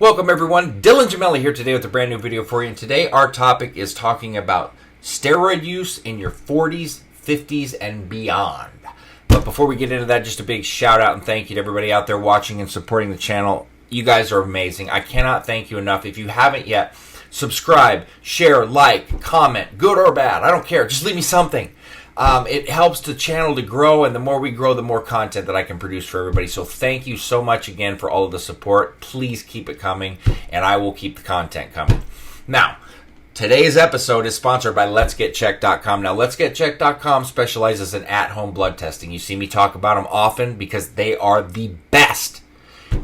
Welcome everyone, Dylan Gemelli here today with a brand new video for you, and today our topic is talking about steroid use in your 40s, 50s, and beyond. But before we get into that, just a big shout out and thank you to everybody out there watching and supporting the channel. You guys are amazing. I cannot thank you enough. If you haven't yet, subscribe, share, like, comment, good or bad, I don't care, just leave me something. It helps the channel to grow, and the more we grow, the more content that I can produce for everybody. So thank you so much again for all of the support. Please keep it coming, and I will keep the content coming. Now, today's episode is sponsored by Let'sGetChecked.com. Now, Let'sGetChecked.com specializes in at-home blood testing. You see me talk about them often because they are the best.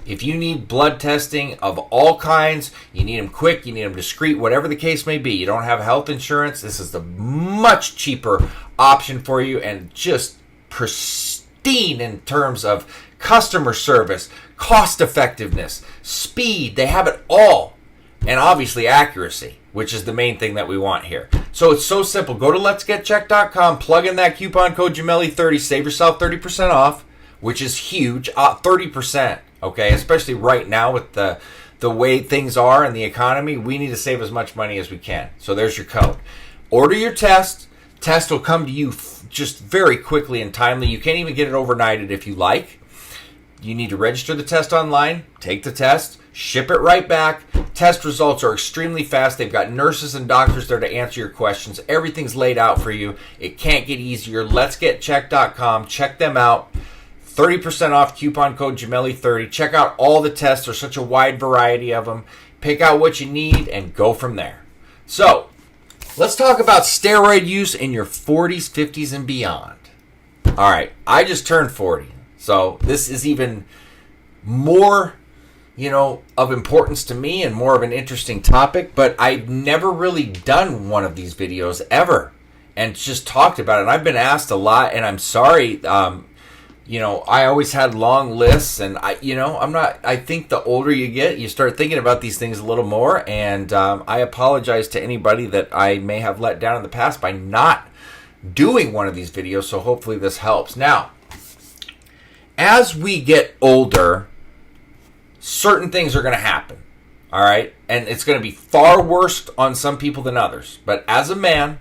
If you need blood testing of all kinds, you need them quick, you need them discreet, whatever the case may be. You don't have health insurance, this is the much cheaper option for you and just pristine in terms of customer service, cost effectiveness, speed. They have it all. And obviously accuracy, which is the main thing that we want here. So it's so simple. Go to letsgetchecked.com, plug in that coupon code Gemelli30, save yourself 30% off, which is huge. 30%. Okay, especially right now with the way things are in the economy, we need to save as much money as we can. So there's your code. Order your test. Test will come to you just very quickly and timely. You can't even get it overnighted if you like. You need to register the test online, take the test, ship it right back. Test results are extremely fast. They've got nurses and doctors there to answer your questions. Everything's laid out for you. It can't get easier. Let'sGetChecked.com. Check them out. 30% off, coupon code Gemelli30. Check out all the tests. There's such a wide variety of them. Pick out what you need and go from there. So, let's talk about steroid use in your 40s, 50s, and beyond. All right, I just turned 40. So, this is even more, of importance to me and more of an interesting topic. But I've never really done one of these videos ever and just talked about it. And I've been asked a lot, and I'm sorry. I always had long lists, and I think the older you get, you start thinking about these things a little more, and I apologize to anybody that I may have let down in the past by not doing one of these videos, so hopefully this helps. Now, as we get older, certain things are going to happen, all right? And it's going to be far worse on some people than others, but as a man,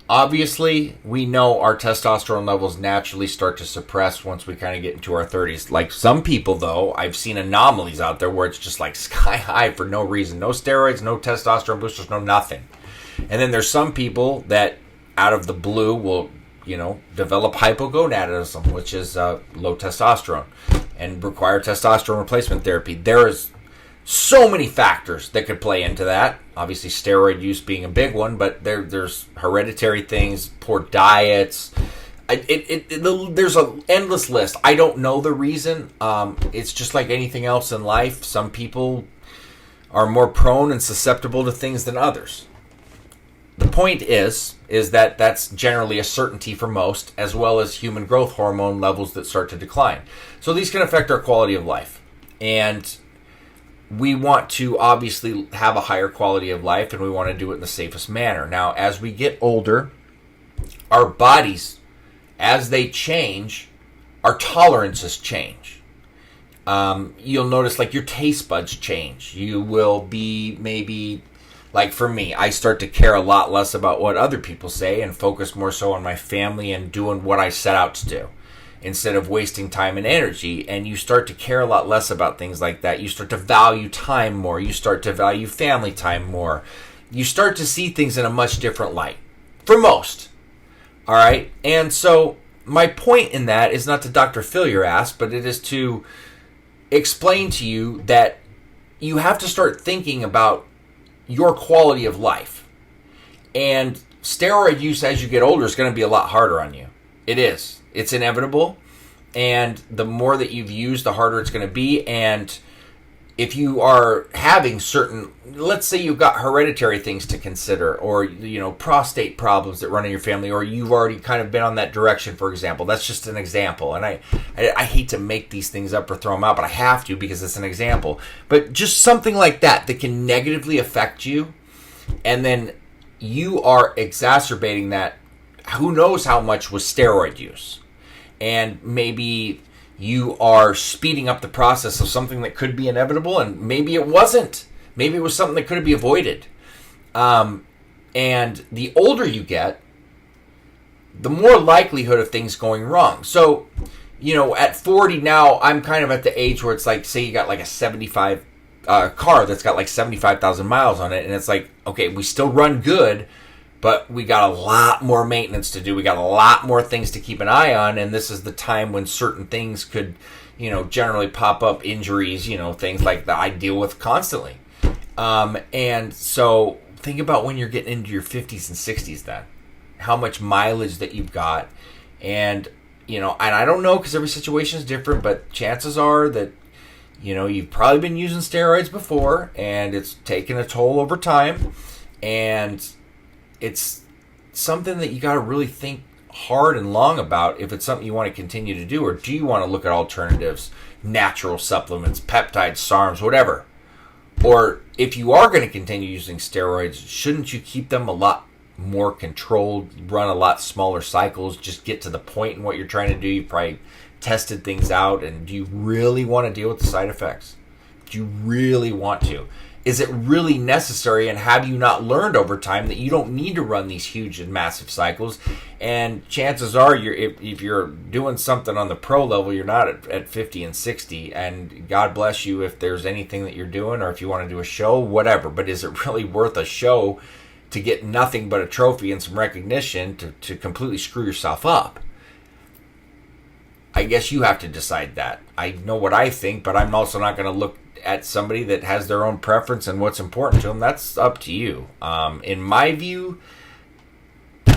obviously, we know our testosterone levels naturally start to suppress once we kind of get into our 30s. Like some people, though, I've seen anomalies out there where it's just like sky high for no reason. No steroids, no testosterone boosters, no nothing. And then there's some people that out of the blue will, develop hypogonadism, which is low testosterone, and require testosterone replacement therapy. There is so many factors that could play into that. Obviously, steroid use being a big one, but there's hereditary things, poor diets. There's an endless list. I don't know the reason. It's just like anything else in life. Some people are more prone and susceptible to things than others. The point is that that's generally a certainty for most, as well as human growth hormone levels that start to decline. So these can affect our quality of life. And we want to obviously have a higher quality of life, and we want to do it in the safest manner. Now, as we get older, our bodies, as they change, our tolerances change. You'll notice like your taste buds change. You will be maybe, like for me, I start to care a lot less about what other people say and focus more so on my family and doing what I set out to do, instead of wasting time and energy. And you start to care a lot less about things like that. You start to value time more. You start to value family time more. You start to see things in a much different light, for most. All right? And so my point in that is not to Dr. Phil your ass, but it is to explain to you that you have to start thinking about your quality of life. And steroid use as you get older is going to be a lot harder on you. It is. It's inevitable, and the more that you've used, the harder it's going to be. And if you are having certain, let's say you've got hereditary things to consider, or prostate problems that run in your family, or you've already kind of been on that direction, for example. That's just an example, and I hate to make these things up or throw them out, but I have to because it's an example. But just something like that can negatively affect you, and then you are exacerbating that. Who knows how much with steroid use? And maybe you are speeding up the process of something that could be inevitable, and maybe it wasn't. Maybe it was something that could be avoided. And the older you get, the more likelihood of things going wrong. So, at 40 now, I'm kind of at the age where it's like, say you got like a 75 car that's got like 75,000 miles on it, and it's like, okay, we still run good, but we got a lot more maintenance to do. We got a lot more things to keep an eye on, and this is the time when certain things could, generally pop up, injuries, things like that I deal with constantly. And so think about when you're getting into your 50s and 60s then, how much mileage that you've got. And, and I don't know because every situation is different, but chances are that, you've probably been using steroids before and it's taken a toll over time. And it's something that you got to really think hard and long about if it's something you want to continue to do, or do you want to look at alternatives, natural supplements, peptides, SARMs, whatever. Or if you are going to continue using steroids, shouldn't you keep them a lot more controlled, run a lot smaller cycles, just get to the point in what you're trying to do? You probably tested things out, and do you really want to deal with the side effects? Do you really want to? Is it really necessary, and have you not learned over time that you don't need to run these huge and massive cycles? And chances are, if you're doing something on the pro level, you're not at 50 and 60, and God bless you if there's anything that you're doing, or if you want to do a show, whatever. But is it really worth a show to get nothing but a trophy and some recognition to completely screw yourself up? I guess you have to decide that. I know what I think, but I'm also not going to look at somebody that has their own preference and what's important to them. That's up to you. In my view,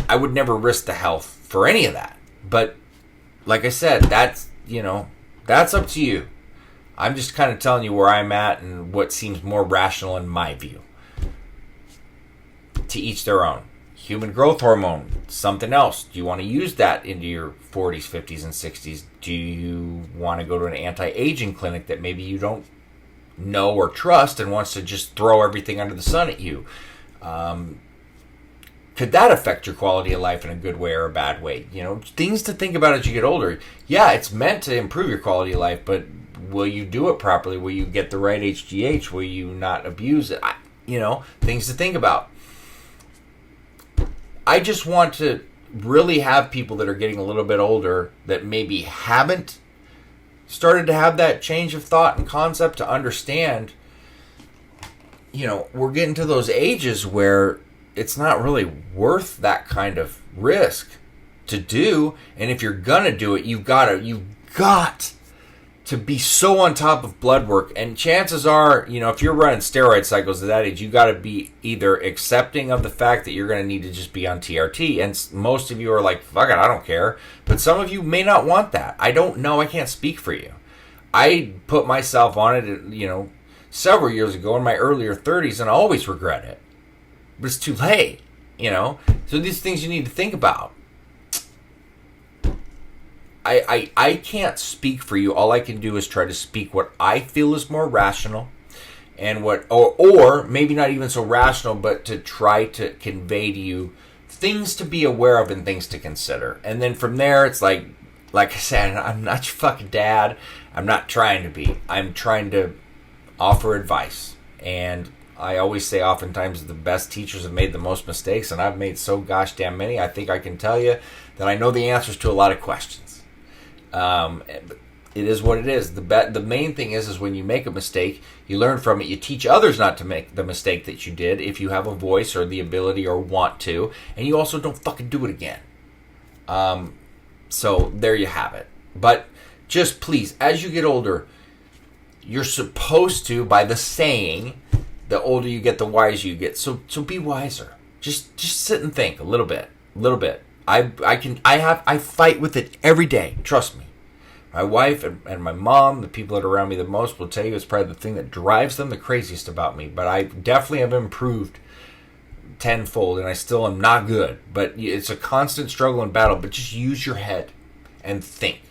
I would never risk the health for any of that. But like I said, that's up to you. I'm just kind of telling you where I'm at and what seems more rational in my view. To each their own. Human growth hormone, something else. Do you want to use that into your 40s, 50s, and 60s? Do you want to go to an anti-aging clinic that maybe you don't know or trust and wants to just throw everything under the sun at you? Could that affect your quality of life in a good way or a bad way? Things to think about as you get older. Yeah, it's meant to improve your quality of life, but will you do it properly? Will you get the right HGH? Will you not abuse it? Things to think about. I just want to really have people that are getting a little bit older that maybe haven't started to have that change of thought and concept to understand, we're getting to those ages where it's not really worth that kind of risk to do. And if you're going to do it, you've got to be so on top of blood work. And chances are, if you're running steroid cycles at that age, you got to be either accepting of the fact that you're going to need to just be on TRT. And most of you are like, fuck it, I don't care. But some of you may not want that. I don't know. I can't speak for you. I put myself on it, several years ago in my earlier 30s, and I always regret it. But it's too late, So these things you need to think about. I can't speak for you. All I can do is try to speak what I feel is more rational, and or maybe not even so rational, but to try to convey to you things to be aware of and things to consider. And then from there, it's like I said, I'm not your fucking dad. I'm not trying to be. I'm trying to offer advice. And I always say oftentimes the best teachers have made the most mistakes, and I've made so gosh damn many. I think I can tell you that I know the answers to a lot of questions. It is what it is. The main thing is when you make a mistake, you learn from it. You teach others not to make the mistake that you did if you have a voice or the ability or want to, and you also don't fucking do it again. So there you have it. But just please, as you get older, you're supposed to, by the saying, the older you get, the wiser you get. So be wiser. Just sit and think a little bit. I fight with it every day. Trust me. My wife and my mom, the people that are around me the most, will tell you it's probably the thing that drives them the craziest about me. But I definitely have improved tenfold, and I still am not good. But it's a constant struggle and battle. But just use your head and think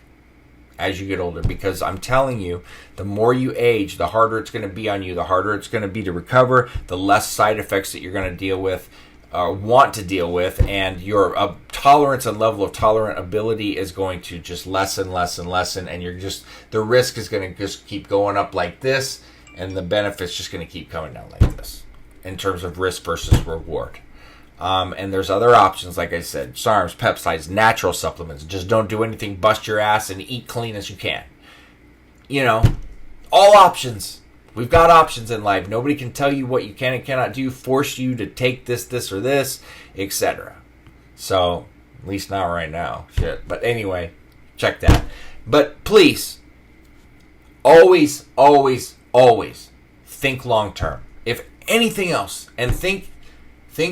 as you get older, because I'm telling you, the more you age, the harder it's going to be on you, the harder it's going to be to recover, the less side effects that you're going to deal with. want to deal with, and your tolerance and level of tolerant ability is going to just lessen, and you're just, the risk is going to just keep going up like this, and the benefit's just going to keep coming down like this in terms of risk versus reward. And there's other options, like I said, SARMs, peptides, natural supplements. Just don't do anything, bust your ass, and eat clean as you can. You know, all options. We've got options in life. Nobody can tell you what you can and cannot do, force you to take this, or this, etc. So, at least not right now. Shit. But anyway, check that. But please, always think long term. If anything else, and think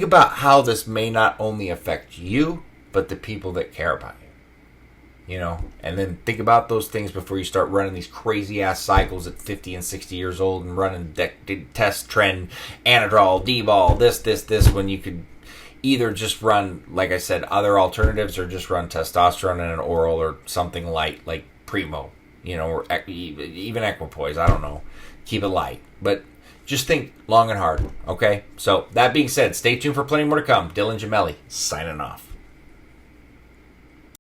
about how this may not only affect you, but the people that care about you. You know, and then think about those things before you start running these crazy ass cycles at 50 and 60 years old and running test trend, Anadrol, D-ball, this, when you could either just run, like I said, other alternatives, or just run testosterone and an oral or something light like Primo, you know, or even Equipoise. I don't know. Keep it light. But just think long and hard, okay? So, that being said, stay tuned for plenty more to come. Dylan Gemelli, signing off.